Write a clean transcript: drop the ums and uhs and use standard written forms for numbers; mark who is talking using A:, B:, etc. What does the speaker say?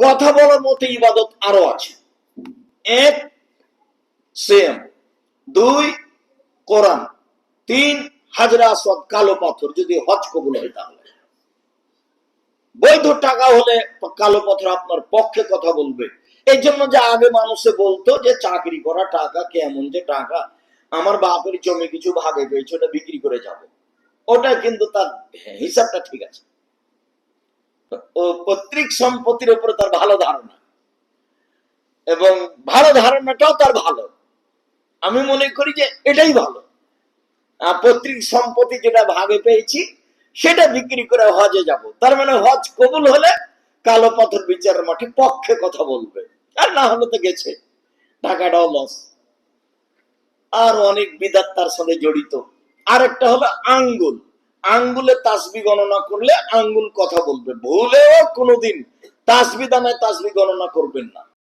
A: কথা বলার মতো ইবাদত আরো আছে। এক, সিয়াম। দুই, কোরআন। তিন, হাজরা আসওয়াদ, কালো পাথর। যদি হজ কবুল হয় তাহলে। বৈধ টাকা হলে কালো পাথর আপনার পক্ষে কথা বলবে। এই জন্য যে আগে মানুষে বলতো যে চাকরি করা টাকা কেমন, যে টাকা আমার বাপের জমি কিছু ভাগে পেয়েছে, ওটা বিক্রি করে যাব, ওটা কিন্তু তার হিসাবটা ঠিক আছে। ও পৈতৃক সম্পত্তির উপরে তার ভালো ধারণা, এবং ভালো ধারণাটাও তার ভালো। আমি মনে করি যে এটাই ভালো। পৈতৃক সম্পত্তি যেটা ভাগে পেয়েছি সেটা বিক্রি করে হজে যাব, তার মানে হজ কবুল হলে কালো পাথর বিচারের মাঠে পক্ষে কথা বলবে, আর না হলে তো গেছে, টাকাটাও লস। আর অনেক বিদাত তার সাথে জড়িত। আর একটা হলো আঙ্গুল। আঙ্গুলে তাসবি গণনা করলে আঙ্গুল কথা বলবে, ভুলেও কোনোদিন তাসবি দানায় তাসবি গণনা করবেন না।